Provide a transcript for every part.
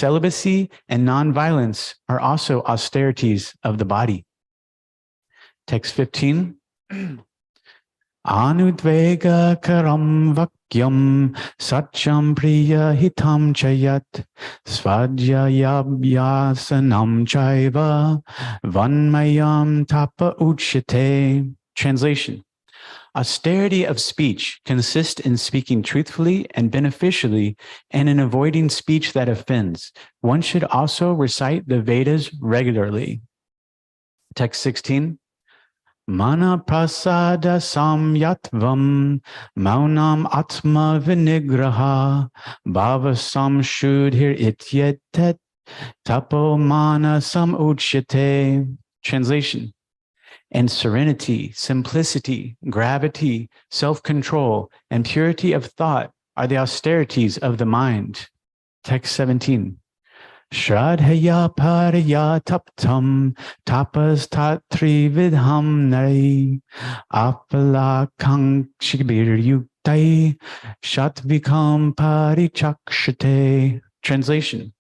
celibacy and non-violence are also austerities of the body. Text 15. Anudvega karam vakyam satyam priya hitam chayat svadhyayabhyasanam chaiva vanmayam tapa uchyate. Translation. Austerity of speech consists in speaking truthfully and beneficially and in avoiding speech that offends. One should also recite the Vedas regularly. Text 16. Mana prasada samyatvam maunam atma vinigraha bhava samshudhir ityetet tapo mana samuchyate. Translation. And serenity, simplicity, gravity, self-control, and purity of thought are the austerities of the mind. Text 17. Shradhaya paraya taptam tapas tatri vidham nari apala kankshibir yuktai shatvikam parichakshate. Translation.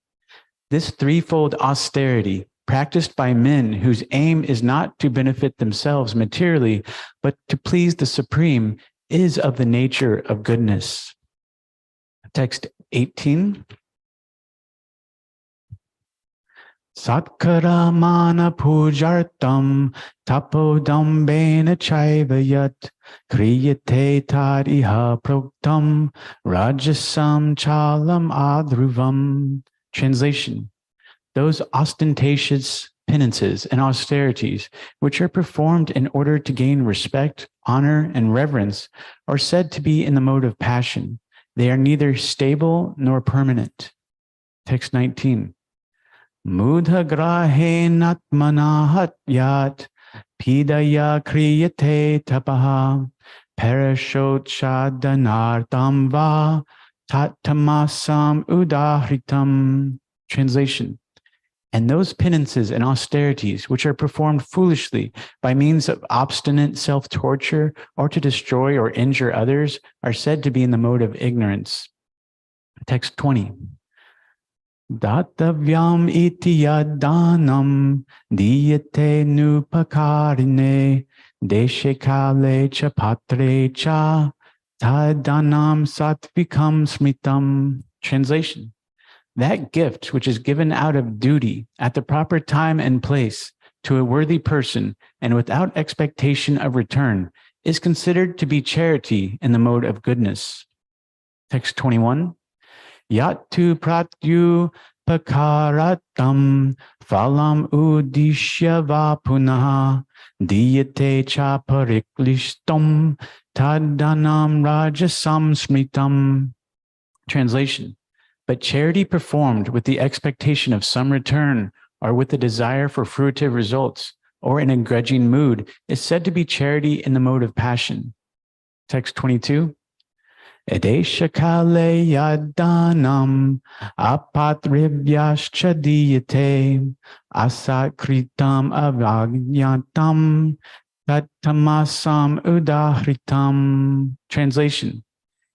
This threefold austerity practiced by men whose aim is not to benefit themselves materially, but to please the Supreme, is of the nature of goodness. Text 18. Satkara mana pujartam tapodambena chaivayat kriyate tadiha proktam rajasam chalam adruvam. Translation. Those ostentatious penances and austerities, which are performed in order to gain respect, honor, and reverence, are said to be in the mode of passion. They are neither stable nor permanent. Text 19. Mudha grahe natmana hatyat pidaya kriyate tapaha parashot shadanartam va tattamasam udahritam. Translation. And those penances and austerities which are performed foolishly by means of obstinate self-torture or to destroy or injure others are said to be in the mode of ignorance. Text 20. Datavyam iti yadanam diyate nupakarine deshe kale cha patre cha tadanam satvikam smritam. Translation. That gift which is given out of duty at the proper time and place to a worthy person and without expectation of return is considered to be charity in the mode of goodness. Text 21. Yatu pratyu pakaratam phalam udishya vapunaha diyate cha pariklishtam tadanam rajasam smritam. Translation. But charity performed with the expectation of some return or with the desire for fruitive results or in a grudging mood is said to be charity in the mode of passion. Text 22. Edesha kale yadanam apatribhyascha diyate asakritam avagyatam tattamasam udahritam. Translation.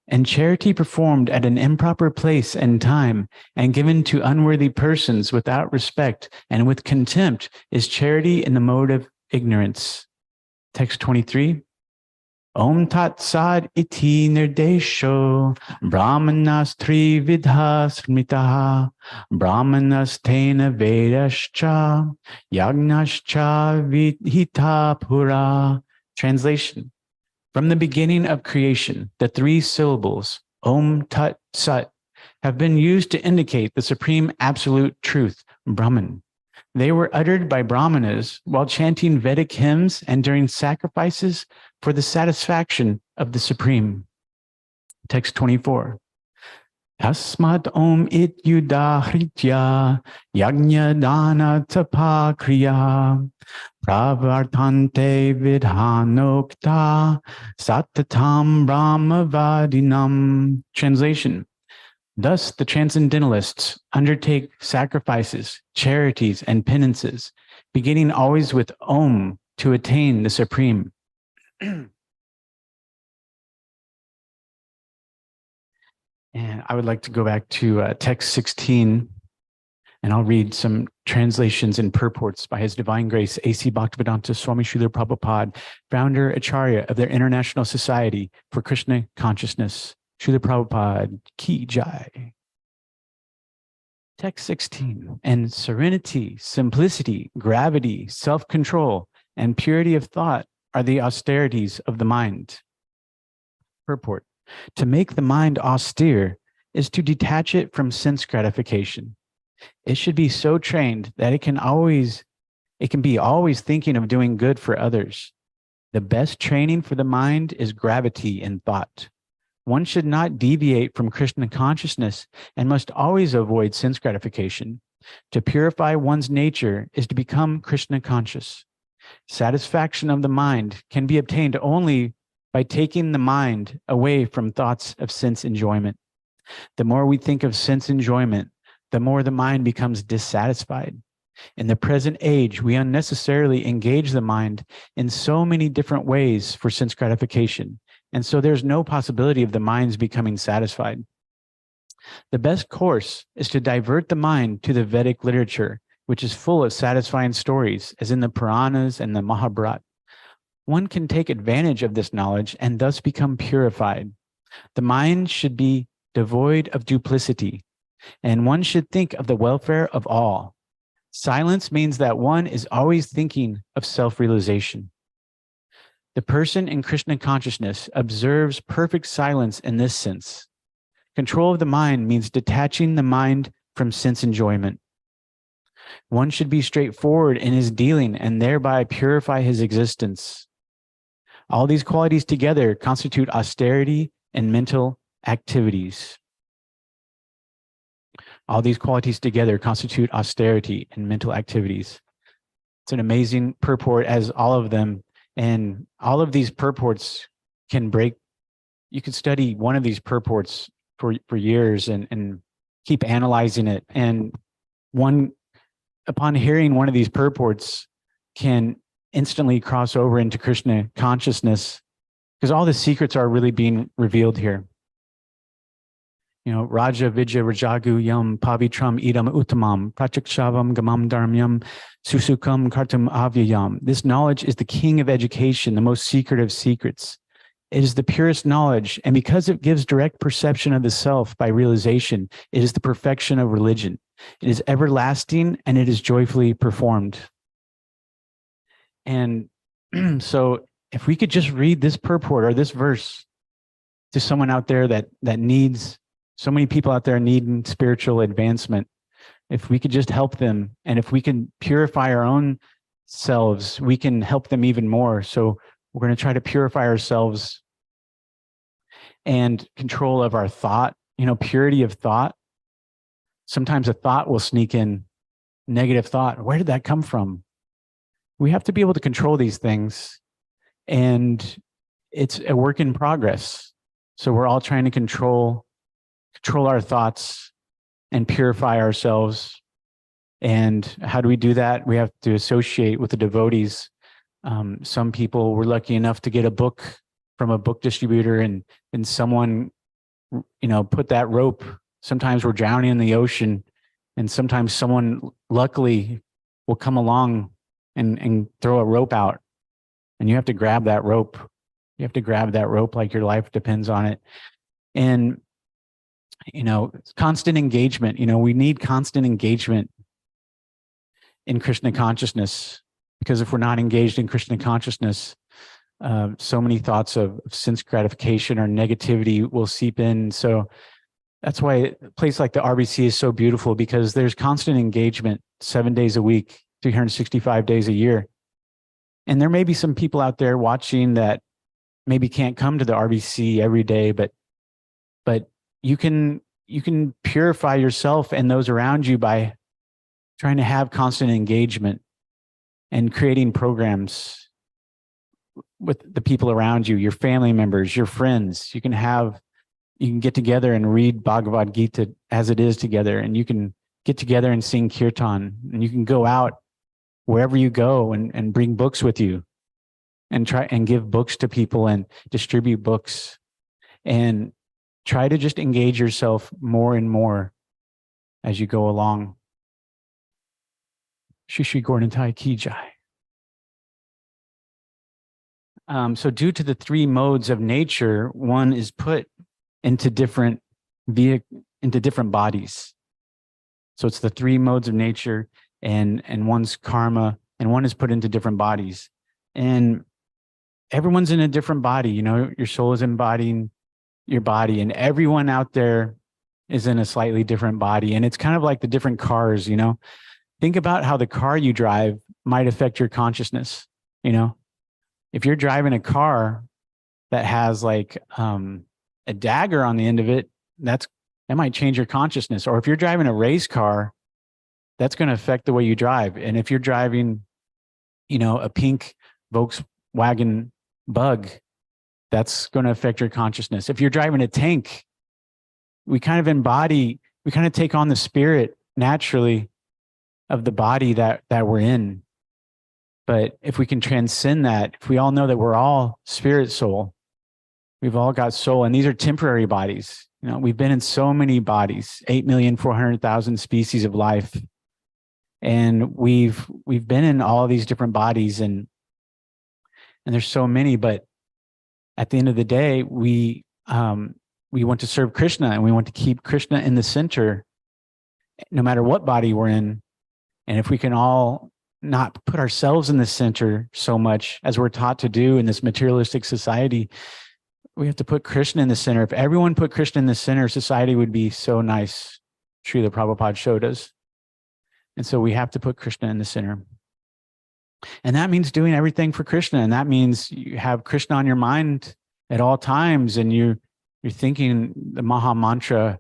And charity performed at an improper place and time and given to unworthy persons without respect and with contempt is charity in the mode of ignorance. Text 23. Om Tat Sad Iti Nirdesho Brahmanas Trividha Smitaha Brahmanas Tena Vedascha Yagnascha Vihita Pura. Translation. From the beginning of creation, the three syllables, Om Tat Sat, have been used to indicate the supreme absolute truth, Brahman. They were uttered by Brahmanas while chanting Vedic hymns and during sacrifices for the satisfaction of the Supreme. Text 24. Tasmat om it yudahritya yagnya dana tapa kriya pravartante vidhanokta satatam brahmavadinam. Translation. Thus the transcendentalists undertake sacrifices, charities, and penances, beginning always with Om to attain the Supreme. And I would like to go back to text 16 And I'll read some translations and purports by His Divine Grace, A.C. Bhaktivedanta Swami Srila Prabhupada, founder Acharya of their International Society for Krishna Consciousness. Srila Prabhupada Ki Jai. Text 16. And serenity, simplicity, gravity, self-control, and purity of thought are the austerities of the mind. Purport. To make the mind austere is to detach it from sense gratification. It should be so trained that it can be always thinking of doing good for others. The best training for the mind is gravity in thought. One should not deviate from Krishna consciousness and must always avoid sense gratification. To purify one's nature is to become Krishna conscious. Satisfaction of the mind can be obtained only by taking the mind away from thoughts of sense enjoyment. The more we think of sense enjoyment, the more the mind becomes dissatisfied. In the present age, we unnecessarily engage the mind in so many different ways for sense gratification, and so there's no possibility of the mind's becoming satisfied. The best course is to divert the mind to the Vedic literature, which is full of satisfying stories, as in the Puranas and the Mahabharata. One can take advantage of this knowledge and thus become purified. The mind should be devoid of duplicity, and one should think of the welfare of all. Silence means that one is always thinking of self-realization. The person in Krishna consciousness observes perfect silence in this sense. Control of the mind means detaching the mind from sense enjoyment. One should be straightforward in his dealing and thereby purify his existence. All these qualities together constitute austerity and mental activities. All these qualities together constitute austerity and mental activities. It's an amazing purport, as all of them, and all of these purports can break. You could study one of these purports for years and keep analyzing it. And one, upon hearing one of these purports, can instantly cross over into Krishna consciousness, because all the secrets are really being revealed here. You know, Raja Vidya Rajagu Yam Pavitram Idam Uttamam Prachakshavam Gamam Dharmyam Susukam Kartum Avyayam. This knowledge is the king of education, the most secret of secrets. It is the purest knowledge, and because it gives direct perception of the self by realization, it is the perfection of religion. It is everlasting, and it is joyfully performed. And so if we could just read this purport or this verse to someone out there that needs, so many people out there needing spiritual advancement, if we could just help them, and if we can purify our own selves, we can help them even more. So we're going to try to purify ourselves and control of our thought, purity of thought. Sometimes a thought will sneak in, negative thought. Where did that come from? We have to be able to control these things, and it's a work in progress. So we're all trying to control our thoughts and purify ourselves. And how do we do that? We have to associate with the devotees. Some people were lucky enough to get a book from a book distributor, and someone, put that rope. Sometimes we're drowning in the ocean, and sometimes someone luckily will come along and throw a rope out, and you have to grab that rope. You have to grab that rope like your life depends on it. And, constant engagement, we need constant engagement in Krishna consciousness, because if we're not engaged in Krishna consciousness, so many thoughts of sense gratification or negativity will seep in. So that's why a place like the RBC is so beautiful, because there's constant engagement 7 days a week, 365 days a year. And there may be some people out there watching that maybe can't come to the RBC every day, but you can purify yourself and those around you by trying to have constant engagement and creating programs with the people around you, your family members, your friends. You can get together and read Bhagavad Gita as it is together, and you can get together and sing kirtan, and you can go out wherever you go and bring books with you and try and give books to people and distribute books, and try to just engage yourself more and more as you go along. Shri Shri Gornitai Ki Jai. So due to the three modes of nature, one is put into different bodies. So it's the three modes of nature, and one's karma, and one is put into different bodies. And everyone's in a different body. You know, your soul is embodying your body, and everyone out there is in a slightly different body. And it's kind of like the different cars, you know. Think about how the car you drive might affect your consciousness, you know. If you're driving a car that has like a dagger on the end of it, that might change your consciousness. Or if you're driving a race car, that's going to affect the way you drive. And if you're driving, you know, a pink Volkswagen Bug, that's going to affect your consciousness. If you're driving a tank, we kind of take on the spirit naturally of the body that we're in. But if we can transcend that, if we all know that we're all spirit soul, we've all got soul, and these are temporary bodies. You know, we've been in so many bodies, 8,400,000 species of life. And we've been in all these different bodies, and there's so many, but at the end of the day, we want to serve Krishna, and we want to keep Krishna in the center, no matter what body we're in. And if we can all not put ourselves in the center so much as we're taught to do in this materialistic society, we have to put Krishna in the center. If everyone put Krishna in the center, society would be so nice. Srila Prabhupada showed us. And so we have to put Krishna in the center. And that means doing everything for Krishna. And that means you have Krishna on your mind at all times. And you're thinking the Maha Mantra,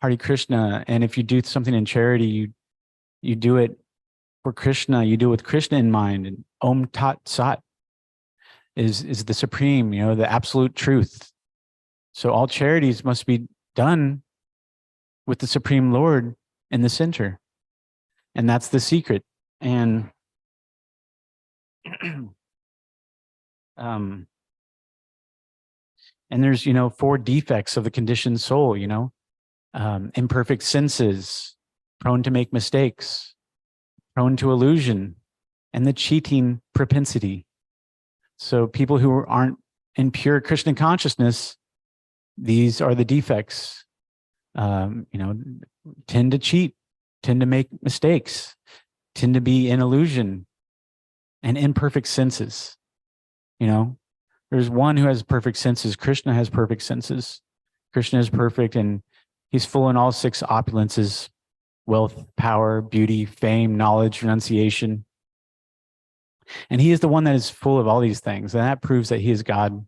Hare Krishna. And if you do something in charity, you do it for Krishna. You do it with Krishna in mind. And Om Tat Sat is the supreme, you know, the absolute truth. So all charities must be done with the Supreme Lord in the center. And that's the secret. And and there's, you know, 4 defects of the conditioned soul, you know, imperfect senses, prone to make mistakes, prone to illusion, and the cheating propensity. So people who aren't in pure Krishna consciousness, these are the defects. You know, tend to cheat, tend to make mistakes, tend to be in illusion and imperfect senses. You know, there's one who has perfect senses. Krishna has perfect senses. Krishna is perfect, and he's full in all 6 opulences: wealth, power, beauty, fame, knowledge, renunciation. And he is the one that is full of all these things. And that proves that he is God,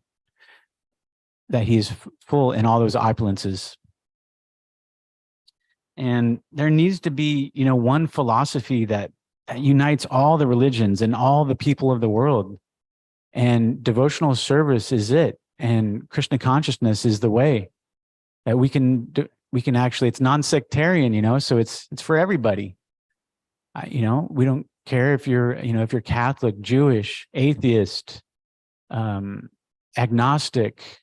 that he is full in all those opulences. And there needs to be, you know, one philosophy that unites all the religions and all the people of the world. And devotional service is it. And Krishna consciousness is the way that we can actually, it's non-sectarian, you know, so it's for everybody. You know, we don't care if you're, you know, if you're Catholic, Jewish, atheist, agnostic,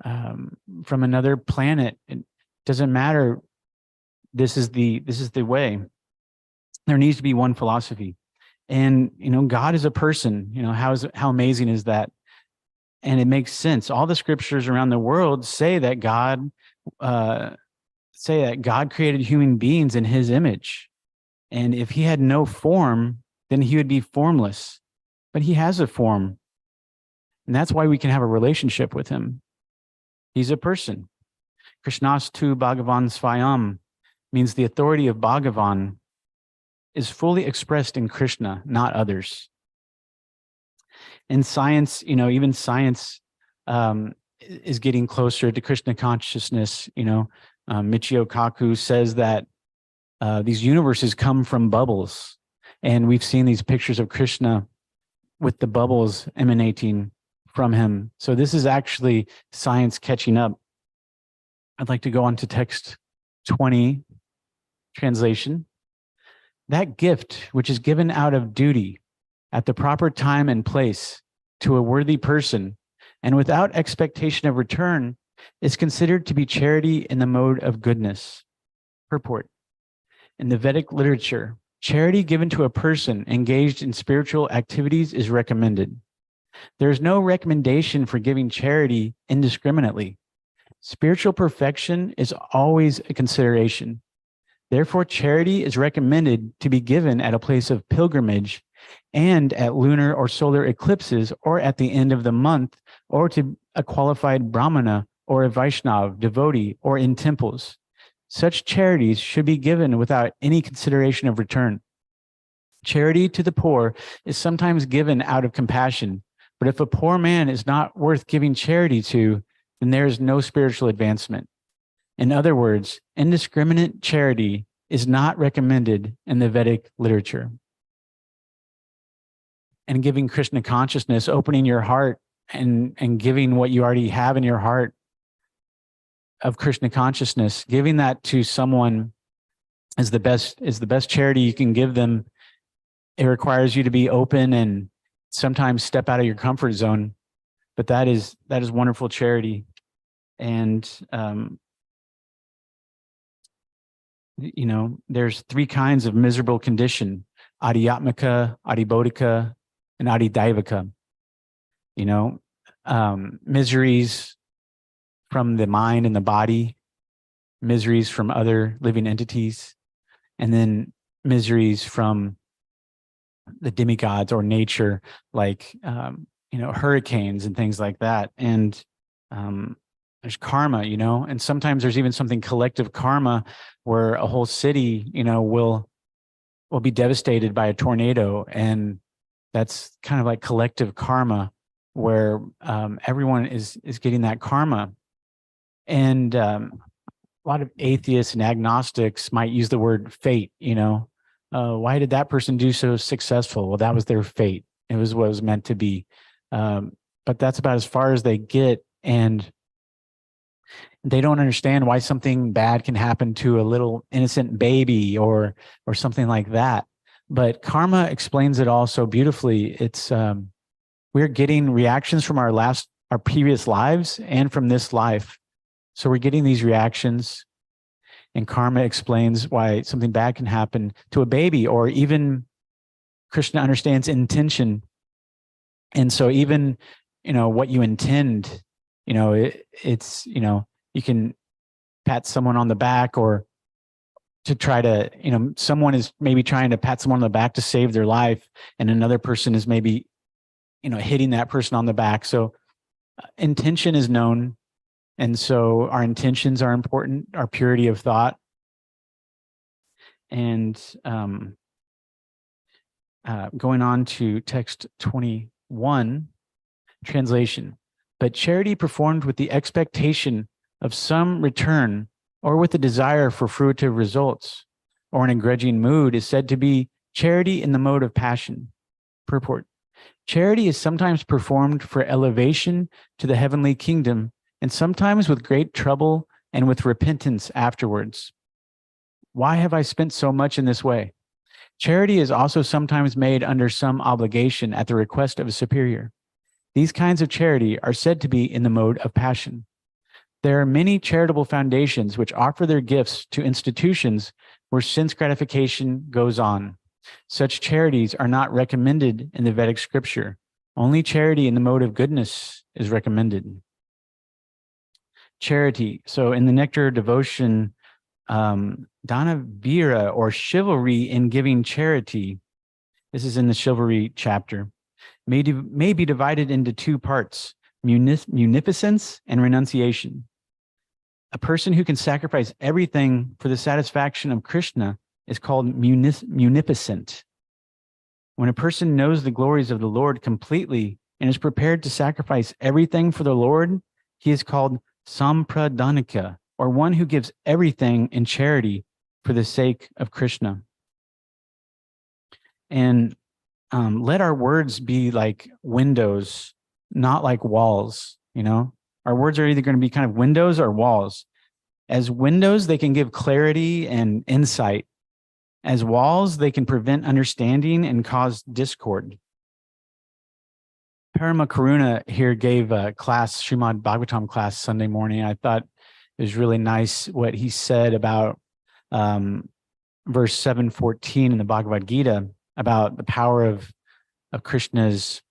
from another planet. It doesn't matter. This is the way. There needs to be one philosophy. And, you know, God is a person. You know, how amazing is that? And it makes sense. All the scriptures around the world say that God created human beings in his image. And if he had no form, then he would be formless. But he has a form. And that's why we can have a relationship with him. He's a person. Krishnastu Bhagavan Svayam means the authority of Bhagavan is fully expressed in Krishna, not others. In science, you know, even science is getting closer to Krishna consciousness. You know, Michio Kaku says that these universes come from bubbles. And we've seen these pictures of Krishna with the bubbles emanating from him. So this is actually science catching up. I'd like to go on to text 20, translation. That gift, which is given out of duty at the proper time and place to a worthy person and without expectation of return, is considered to be charity in the mode of goodness. Purport. In the Vedic literature, Charity given to a person engaged in spiritual activities is recommended. There is no recommendation for giving charity indiscriminately. Spiritual perfection is always a consideration. Therefore, charity is recommended to be given at a place of pilgrimage and at lunar or solar eclipses or at the end of the month or to a qualified Brahmana or a Vaishnav devotee or in temples. Such charities should be given without any consideration of return. Charity to the poor is sometimes given out of compassion, but if a poor man is not worth giving charity to, then there is no spiritual advancement. In other words, indiscriminate charity is not recommended in the Vedic literature. And giving Krishna consciousness, opening your heart and giving what you already have in your heart of Krishna consciousness, giving that to someone is the best charity you can give them. It requires you to be open and sometimes step out of your comfort zone, but that is wonderful charity. And there's three kinds of miserable condition: adhyatmika, adhibodhika, and adhidaivika. Miseries from the mind and the body, miseries from other living entities, and then miseries from the demigods or nature, like hurricanes and things like that. And there's karma, and sometimes there's even something collective karma where a whole city, will be devastated by a tornado, and that's kind of like collective karma, where everyone is getting that karma. And a lot of atheists and agnostics might use the word fate. Why did that person do so successful? Well, that was their fate. It was what it was meant to be. But that's about as far as they get, and they don't understand why something bad can happen to a little innocent baby or something like that. But karma explains it all so beautifully. It's we're getting reactions from our previous lives and from this life. So we're getting these reactions, and karma explains why something bad can happen to a baby, or even Krishna understands intention. And so even, what you intend, it's, you can pat someone on the back, or to try to, someone is maybe trying to pat someone on the back to save their life, and another person is maybe, hitting that person on the back. So intention is known. And so our intentions are important, our purity of thought. And going on to text 21, translation. But charity performed with the expectation of some return, or with the desire for fruitive results, or in a grudging mood, is said to be charity in the mode of passion. Purport. Charity is sometimes performed for elevation to the heavenly kingdom, and sometimes with great trouble and with repentance afterwards. Why have I spent so much in this way? Charity is also sometimes made under some obligation at the request of a superior. These kinds of charity are said to be in the mode of passion. There are many charitable foundations which offer their gifts to institutions where sense gratification goes on. Such charities are not recommended in the Vedic scripture. Only charity in the mode of goodness is recommended. Charity. So in the Nectar devotion, Dana Vira, or chivalry in giving charity, this is in the chivalry chapter, may be divided into two parts: munificence and renunciation. A person who can sacrifice everything for the satisfaction of Krishna is called munificent. When a person knows the glories of the Lord completely and is prepared to sacrifice everything for the Lord, he is called sampradhanika, or one who gives everything in charity for the sake of Krishna. And let our words be like windows, not like walls. Our words are either going to be kind of windows or walls. As windows, they can give clarity and insight. As walls, they can prevent understanding and cause discord. Parama Karuna here gave a class, Srimad Bhagavatam class, Sunday morning. I thought it was really nice what he said about verse 714 in the Bhagavad Gita about the power of Krishna's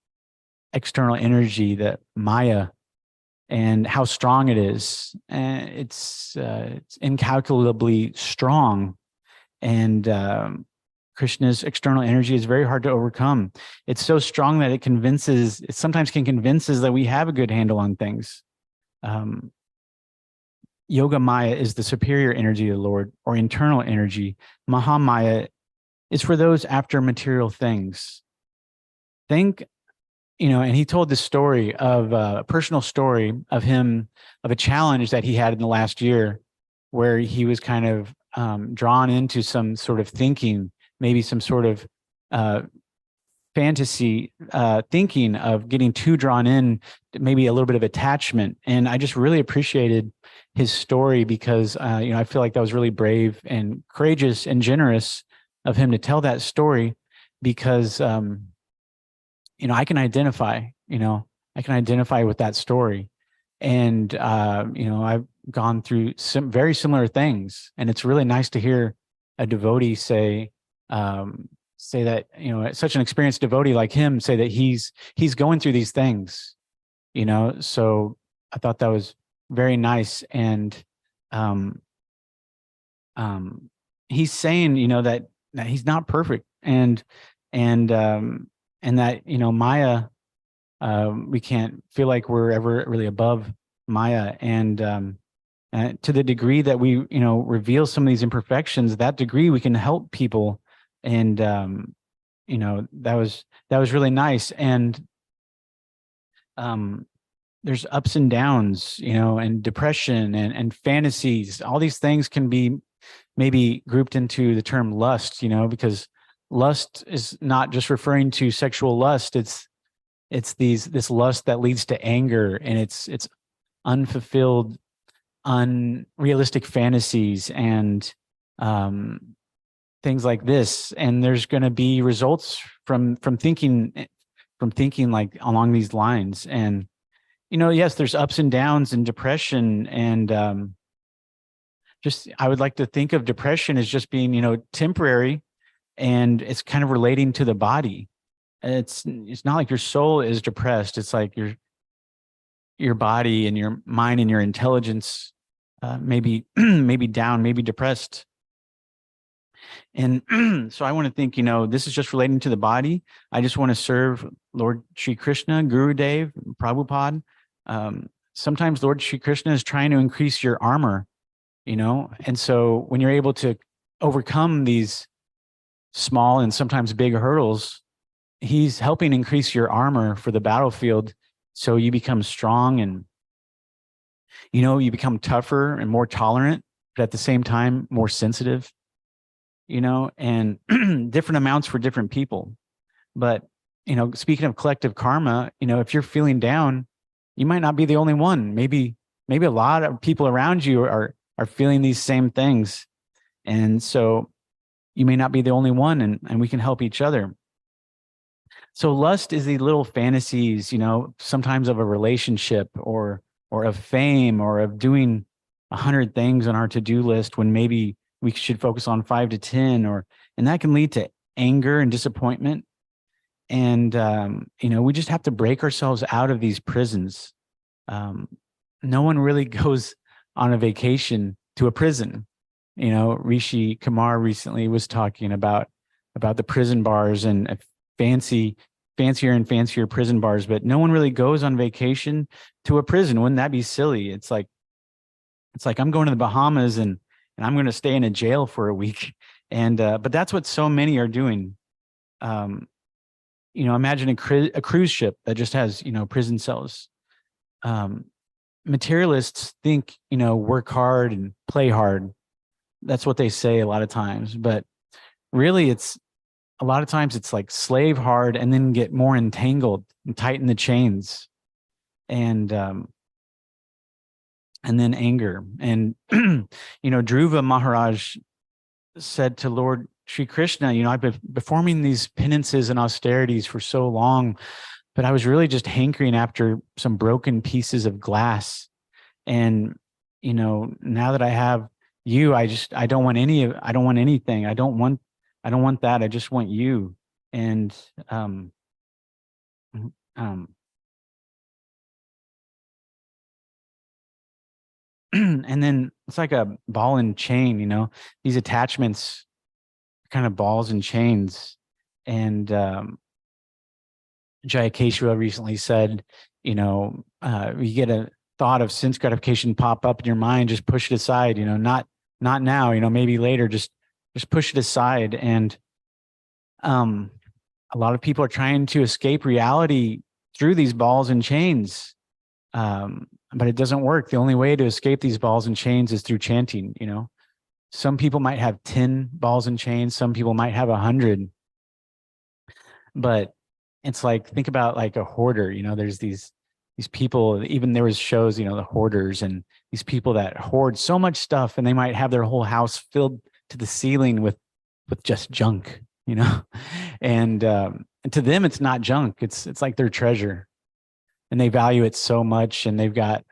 external energy, the Maya, and how strong it is. And it's incalculably strong. And Krishna's external energy is very hard to overcome. It's so strong that it sometimes can convince us that we have a good handle on things. Yoga Maya is the superior energy of the Lord, or internal energy. Mahamaya is for those after material things. Think, and he told this story of a personal story of him, of a challenge that he had in the last year, where he was kind of drawn into some sort of thinking, maybe some sort of fantasy thinking of getting too drawn in, maybe a little bit of attachment. And I just really appreciated his story because, I feel like that was really brave and courageous and generous of him to tell that story because, I can identify, with that story. And, I've gone through some very similar things, and it's really nice to hear a devotee say that, such an experienced devotee like him say that he's going through these things, so I thought that was very nice. And he's saying, that he's not perfect, and that, Maya, we can't feel like we're ever really above Maya. And to the degree that we, reveal some of these imperfections, that degree we can help people. And, that was really nice. And there's ups and downs, and depression and fantasies. All these things can be maybe grouped into the term lust, because lust is not just referring to sexual lust. It's this lust that leads to anger, and it's unfulfilled, unrealistic fantasies and things like this. And there's going to be results from thinking like along these lines. And yes, there's ups and downs and depression, and just I would like to think of depression as just being temporary. And it's kind of relating to the body. It's not like your soul is depressed. It's like your body and your mind and your intelligence maybe down, maybe depressed. And so I want to think, this is just relating to the body. I just want to serve Lord Sri Krishna, Gurudev, Prabhupada. Sometimes Lord Sri Krishna is trying to increase your armor, and so when you're able to overcome these small and sometimes big hurdles, he's helping increase your armor for the battlefield. So you become strong and, you become tougher and more tolerant, but at the same time, more sensitive, and different amounts for different people. But, speaking of collective karma, if you're feeling down, you might not be the only one. Maybe a lot of people around you are feeling these same things. And so you may not be the only one, and we can help each other. So lust is the little fantasies, sometimes of a relationship or of fame or of doing 100 things on our to-do list when maybe we should focus on 5 to 10, and that can lead to anger and disappointment. And, we just have to break ourselves out of these prisons. No one really goes on a vacation to a prison. Rishi Kumar recently was talking about the prison bars and fancier and fancier prison bars, but no one really goes on vacation to a prison. Wouldn't that be silly? It's like I'm going to the Bahamas and I'm going to stay in a jail for a week. And but that's what so many are doing. Imagine a cruise ship that just has prison cells. Materialists think work hard and play hard. That's what they say a lot of times, but really a lot of times it's like slave hard and then get more entangled and tighten the chains, and then anger. And Dhruva Maharaj said to Lord Sri Krishna, I've been performing these penances and austerities for so long, but I was really just hankering after some broken pieces of glass. And now that I have you. I don't want I don't want anything. I don't want that. I just want you. And um and then it's like a ball and chain, these attachments, kind of balls and chains. And Jayakeshwara recently said, you get a thought of sense gratification pop up in your mind, just push it aside, not now, maybe later, just push it aside. And a lot of people are trying to escape reality through these balls and chains. But it doesn't work. The only way to escape these balls and chains is through chanting. Some people might have 10 balls and chains. Some people might have 100. But it's like, think about like a hoarder. There's these people, even there was shows, the hoarders, and these people that hoard so much stuff, and they might have their whole house filled to the ceiling with just junk, and to them it's not junk. It's like their treasure, and they value it so much. And they've got,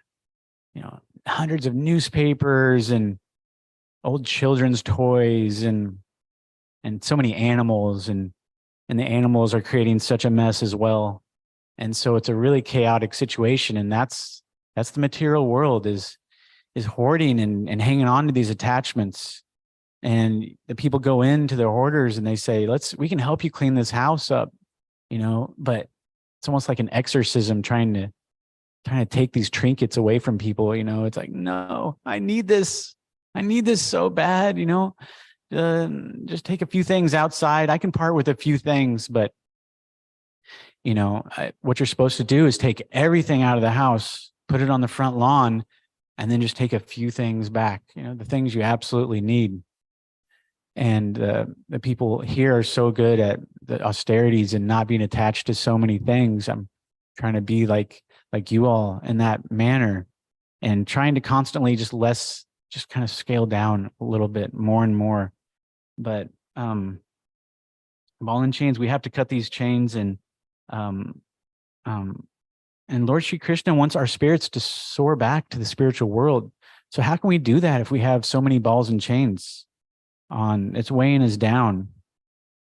hundreds of newspapers and old children's toys and so many animals, and the animals are creating such a mess as well. And so it's a really chaotic situation. And that's the material world, is hoarding and hanging on to these attachments. And the people go into the hoarders and they say, we can help you clean this house up, but it's almost like an exorcism trying to take these trinkets away from people. It's like, no, I need this so bad, just take a few things outside. I can part with a few things, but what you're supposed to do is take everything out of the house, put it on the front lawn, and then just take a few things back, the things you absolutely need. And the people here are so good at the austerities and not being attached to so many things. I'm trying to be like you all in that manner, and trying to constantly just kind of scale down a little bit more and more. But ball and chains, we have to cut these chains. And Lord Shri Krishna wants our spirits to soar back to the spiritual world. So how can we do that if we have so many balls and chains on? It's weighing us down.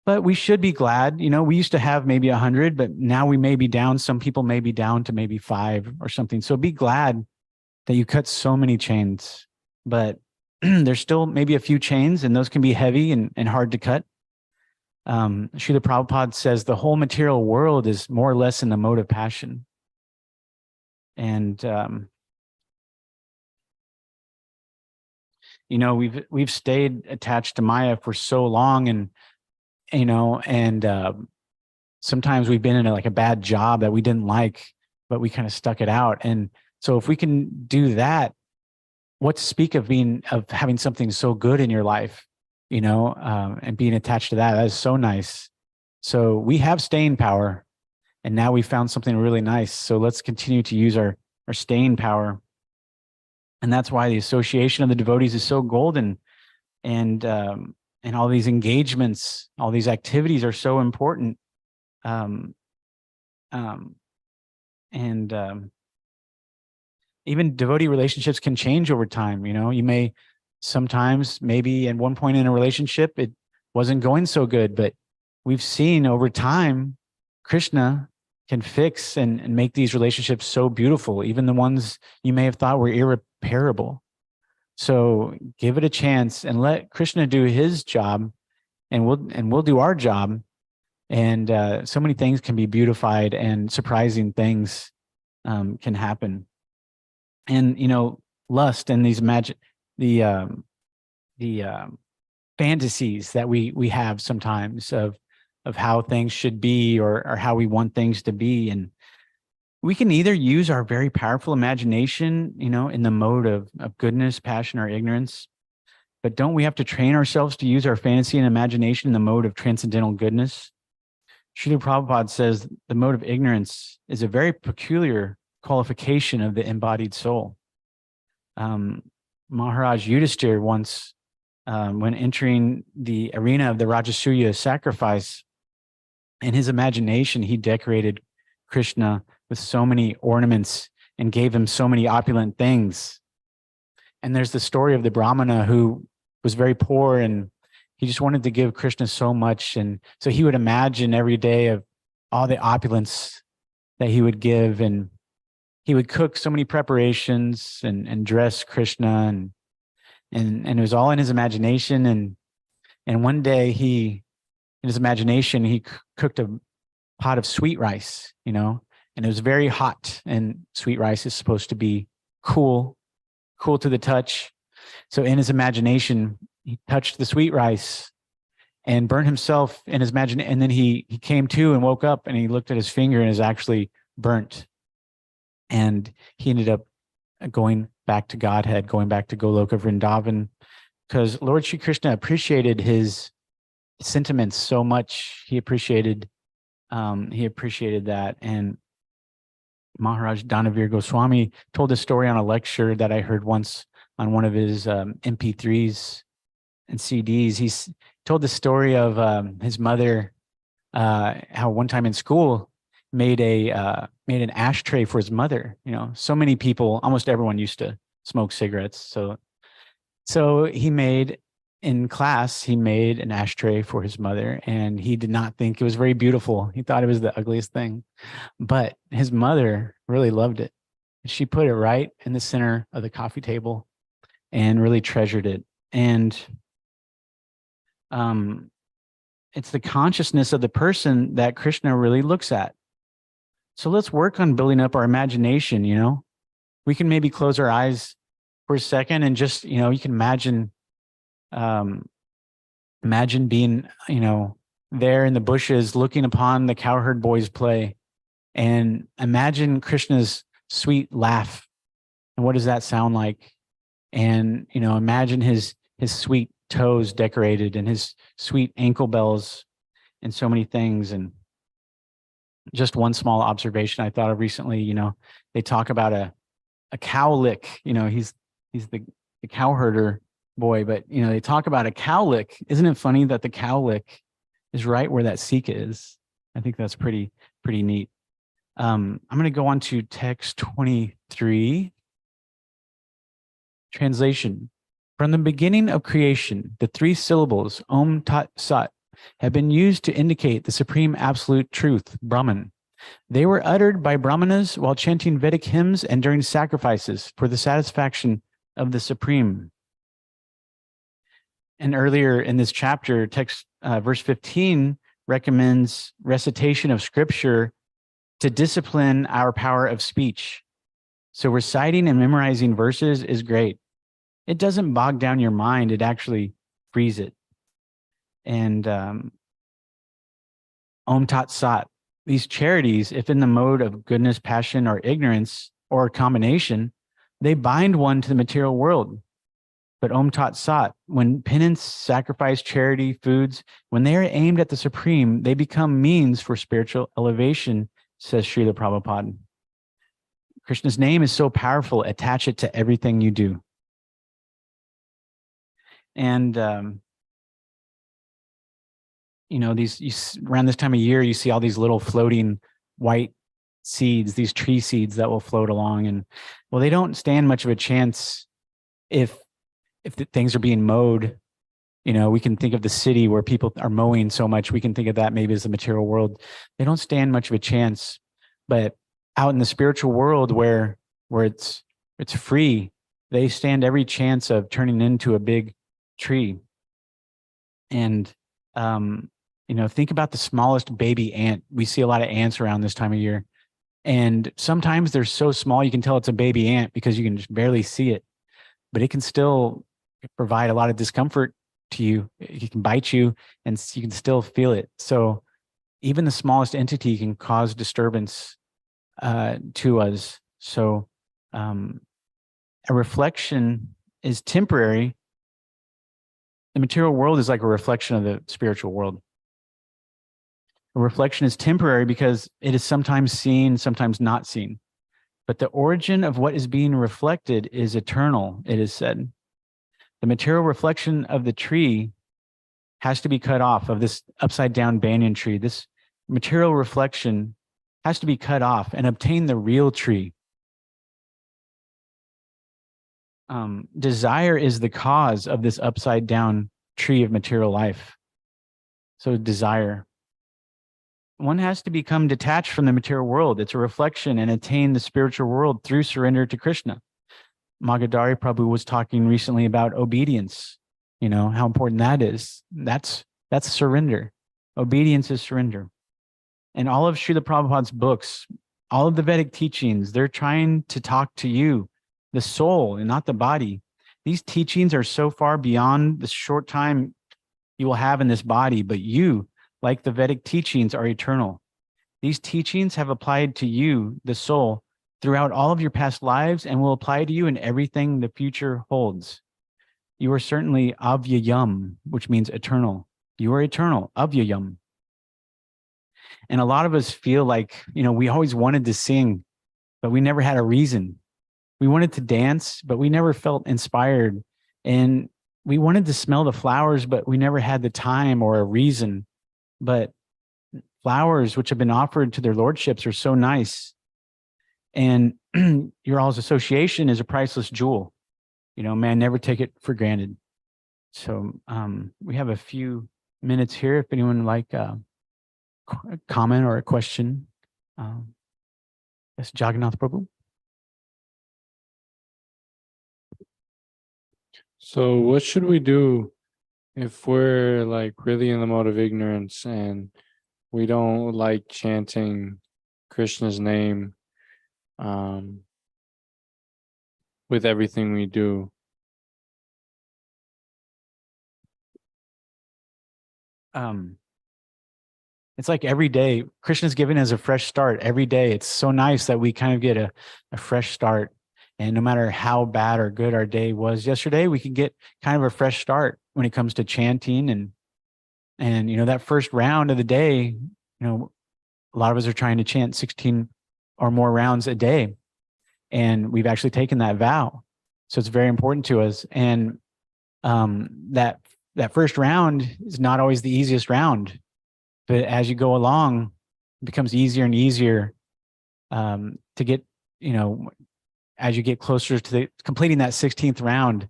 But we should be glad. We used to have maybe 100, but now we may be down. Some people may be down to maybe 5 or something. So be glad that you cut so many chains. But there's still maybe a few chains, and those can be heavy and hard to cut. Srila Prabhupada says the whole material world is more or less in the mode of passion. And we've stayed attached to Maya for so long, and sometimes we've been in a bad job that we didn't like, but we kind of stuck it out. And so if we can do that, what to speak of having something so good in your life, and being attached to that is so nice. So we have staying power, and now we found something really nice. So let's continue to use our staying power. And that's why the association of the devotees is so golden. And all these engagements, all these activities are so important. Even devotee relationships can change over time. You may sometimes, maybe at one point in a relationship, it wasn't going so good, but we've seen over time, Krishna can fix and make these relationships so beautiful, even the ones you may have thought were irreparable. So give it a chance and let Krishna do his job, and we'll do our job. And so many things can be beautified, and surprising things can happen. And lust and these fantasies that we have sometimes of how things should be, or how we want things to be. And we can either use our very powerful imagination, in the mode of goodness, passion, or ignorance. But don't we have to train ourselves to use our fantasy and imagination in the mode of transcendental goodness? Srila Prabhupada says the mode of ignorance is a very peculiar qualification of the embodied soul. Maharaj Yudhishthir once, when entering the arena of the Rajasuya sacrifice, in his imagination, he decorated Krishna with so many ornaments and gave him so many opulent things. And there's the story of the Brahmana who was very poor, and he just wanted to give Krishna so much. And so he would imagine every day of all the opulence that he would give. And he would cook so many preparations and dress Krishna. And it was all in his imagination. And one day in his imagination, he cooked a pot of sweet rice, and it was very hot, and sweet rice is supposed to be cool to the touch. So in his imagination, he touched the sweet rice and burned himself in his imagination. And then he came to and woke up, and he looked at his finger, and it was actually burnt. And he ended up going back to Godhead, going back to Goloka Vrindavan, because Lord Shri Krishna appreciated his sentiments so much. He appreciated that. And Maharaj Danavir Goswami told a story on a lecture that I heard once on one of his MP3s and CDs. He told the story of his mother, how one time in school made an ashtray for his mother. So many people, almost everyone used to smoke cigarettes. So he made an ashtray for his mother, and he did not think it was very beautiful. He thought it was the ugliest thing, but his mother really loved it. She put it right in the center of the coffee table and really treasured it. And it's the consciousness of the person that Krishna really looks at. So let's work on building up our imagination. We can maybe close our eyes for a second and just, you can imagine being, there in the bushes looking upon the cowherd boys play, and imagine Krishna's sweet laugh. And what does that sound like? And, imagine his sweet toes decorated and his sweet ankle bells and so many things. And just one small observation I thought of recently, they talk about a cow lick, he's the cow herder boy, but they talk about a cow lick. Isn't it funny that the cow lick is right where that Sika is? I think that's pretty neat. I'm going to go on to text 23. Translation. From the beginning of creation, the three syllables Om Tat Sat have been used to indicate the supreme absolute truth, Brahman. They were uttered by Brahmanas while chanting Vedic hymns and during sacrifices for the satisfaction of the supreme. And earlier in this chapter, verse 15 recommends recitation of scripture to discipline our power of speech. So reciting and memorizing verses is great. It doesn't bog down your mind. It actually frees it. And Om Tat Sat, these charities, if in the mode of goodness, passion, or ignorance, or a combination, they bind one to the material world. But Om Tat Sat, when penance, sacrifice, charity, foods, when they are aimed at the supreme, they become means for spiritual elevation, says Srila Prabhupada. Krishna's name is so powerful, attach it to everything you do. And, around this time of year, you see all these little floating white seeds, these tree seeds that will float along. And, well, they don't stand much of a chance if things are being mowed. We can think of the city where people are mowing so much. We can think of that maybe as the material world. They don't stand much of a chance. But out in the spiritual world where it's free, they stand every chance of turning into a big tree. And, think about the smallest baby ant. We see a lot of ants around this time of year. And sometimes they're so small, you can tell it's a baby ant because you can just barely see it. But it can still provide a lot of discomfort to you. It can bite you and you can still feel it. So even the smallest entity can cause disturbance to us. So a reflection is temporary. The material world is like a reflection of the spiritual world. A reflection is temporary because it is sometimes seen, sometimes not seen. But the origin of what is being reflected is eternal, it is said. The material reflection of the tree has to be cut off, of this upside down banyan tree. This material reflection has to be cut off and obtain the real tree. desire is the cause of this upside down tree of material life. So desire. One has to become detached from the material world. It's a reflection and attain the spiritual world through surrender to Krishna. Magadari Prabhu was talking recently about obedience, how important that is. That's surrender. Obedience is surrender. And all of Srila Prabhupada's books, all of the Vedic teachings, they're trying to talk to you, the soul, and not the body. These teachings are so far beyond the short time you will have in this body, but you, like the Vedic teachings, are eternal. These teachings have applied to you, the soul, throughout all of your past lives and will apply to you in everything the future holds. You are certainly avyayam, which means eternal. You are eternal, avyayam. And a lot of us feel like, we always wanted to sing, but we never had a reason. We wanted to dance, but we never felt inspired. And we wanted to smell the flowers, but we never had the time or a reason. But flowers, which have been offered to their lordships, are so nice. And your all's association is a priceless jewel. Man, never take it for granted. So we have a few minutes here. If anyone would like a comment or a question. Yes, Jagannath Prabhu. So what should we do if we're like really in the mode of ignorance and we don't like chanting Krishna's name with everything we do? It's like every day, Krishna's giving us a fresh start every day. It's so nice that we kind of get a fresh start. And no matter how bad or good our day was yesterday, we can get kind of a fresh start when it comes to chanting. And that first round of the day, a lot of us are trying to chant 16 or more rounds a day. And we've actually taken that vow. So it's very important to us. And that first round is not always the easiest round. But as you go along, it becomes easier and easier to get, as you get closer to completing that 16th round,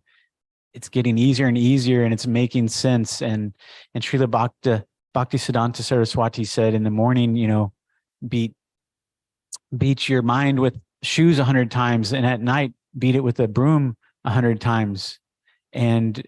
it's getting easier and easier, and it's making sense. And Srila Bhaktisiddhanta Saraswati said, in the morning, beat your mind with shoes 100 times, and at night beat it with a broom 100 times. And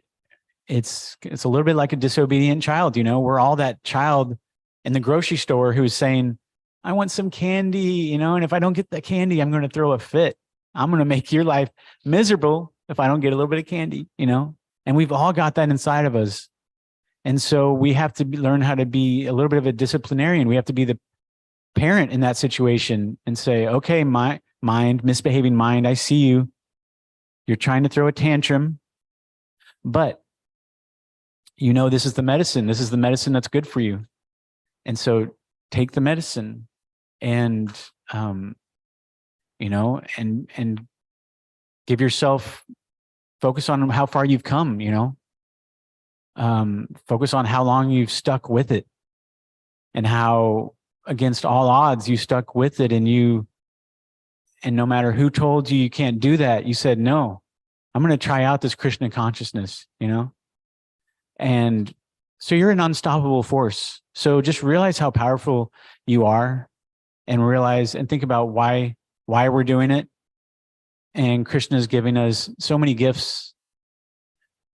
it's a little bit like a disobedient child. We're all that child in the grocery store who's saying, I want some candy, and if I don't get that candy, I'm going to throw a fit. I'm going to make your life miserable if I don't get a little bit of candy, and we've all got that inside of us. And so we have to learn how to be a little bit of a disciplinarian. We have to be the parent in that situation and say, okay, my mind, misbehaving mind, I see you. You're trying to throw a tantrum, but this is the medicine. This is the medicine that's good for you. And so take the medicine and, and give yourself, focus on how far you've come, focus on how long you've stuck with it and how against all odds you stuck with it. And no matter who told you can't do that, you said, no, I'm going to try out this Krishna consciousness, and so you're an unstoppable force. So just realize how powerful you are and realize and think about why we're doing it. And Krishna is giving us so many gifts.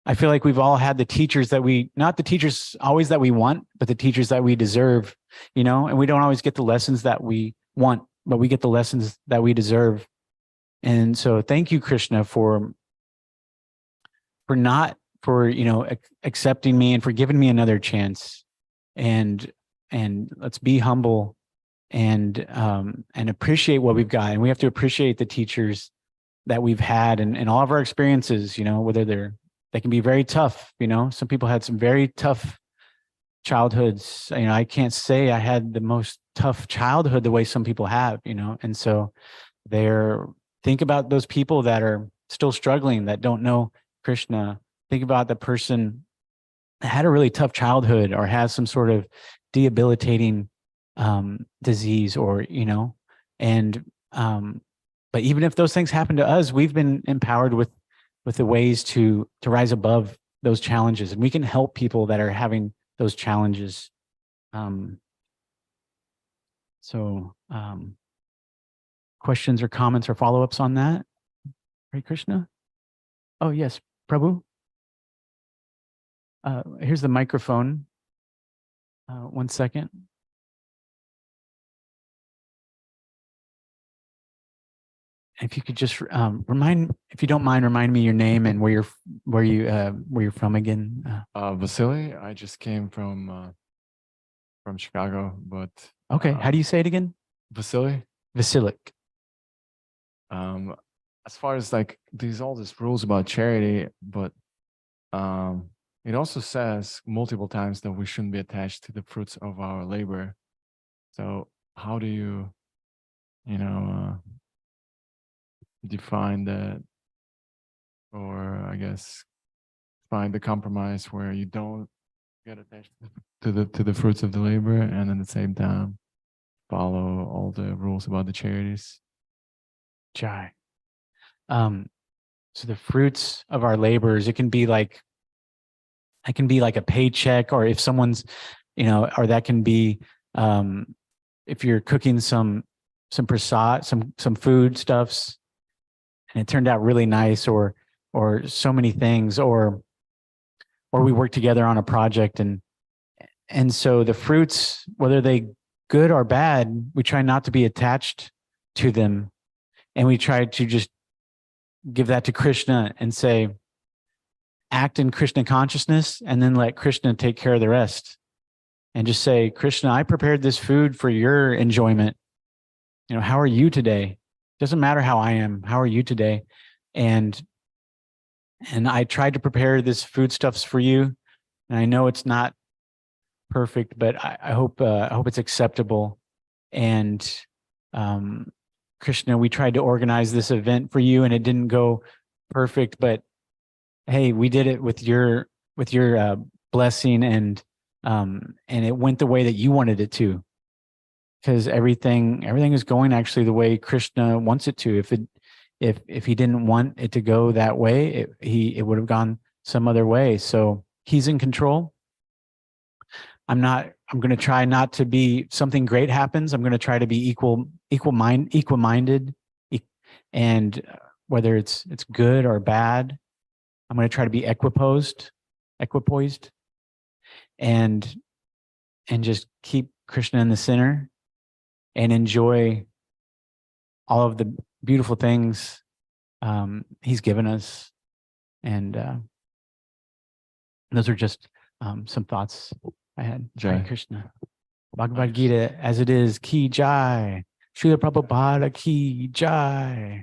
I feel like we've all had the teachers that not the teachers always that we want, but the teachers that we deserve, and we don't always get the lessons that we want, but we get the lessons that we deserve. And so thank you, Krishna, for accepting me and for giving me another chance. And let's be humble and appreciate what we've got. And we have to appreciate the teachers that we've had and all of our experiences, whether they can be very tough. Some people had some very tough childhoods. I can't say I had the most tough childhood the way some people have, and so think about those people that are still struggling, that don't know Krishna. Think about the person that had a really tough childhood or has some sort of debilitating disease, or but even if those things happen to us, we've been empowered with with the ways to rise above those challenges, and we can help people that are having those challenges. Questions or comments or follow-ups on that? Hare Krishna. Oh yes, Prabhu. Here's the microphone. 1 second. If you could just if you don't mind, remind me your name and where you're from again. Vasily, I just came from Chicago, but Okay, how do you say it again? Vasily. Vasilik. As far as like all these rules about charity, but it also says multiple times that we shouldn't be attached to the fruits of our labor. So how do you, define that, or I guess find the compromise where you don't get attached to the fruits of the labor, and at the same time follow all the rules about the charities? Jai. So the fruits of our labors, it can be like a paycheck, or if someone's, or that can be if you're cooking some prasad, some food stuffs, and it turned out really nice, or so many things, or we work together on a project, and so the fruits, whether they good or bad, we try not to be attached to them, and we try to just give that to Krishna and say, act in Krishna consciousness, and then let Krishna take care of the rest. And just say, Krishna, I prepared this food for your enjoyment. How are you today? Doesn't matter how I am. How are you today? And I tried to prepare this foodstuffs for you. And I know it's not perfect, but I hope it's acceptable. And Krishna, we tried to organize this event for you, and it didn't go perfect, but hey, we did it with your blessing, and it went the way that you wanted it to, because everything is going actually the way Krishna wants it to. If he didn't want it to go that way, it would have gone some other way. So he's in control. I'm going to try not to be, something great happens, I'm going to try to be equal-minded, and whether it's good or bad, I'm going to try to be equipoised, and just keep Krishna in the center, and enjoy all of the beautiful things he's given us. And those are just some thoughts I had. Jai. Hare Krishna. Bhagavad Gita as it is, ki jai. Srila Prabhupada ki jai.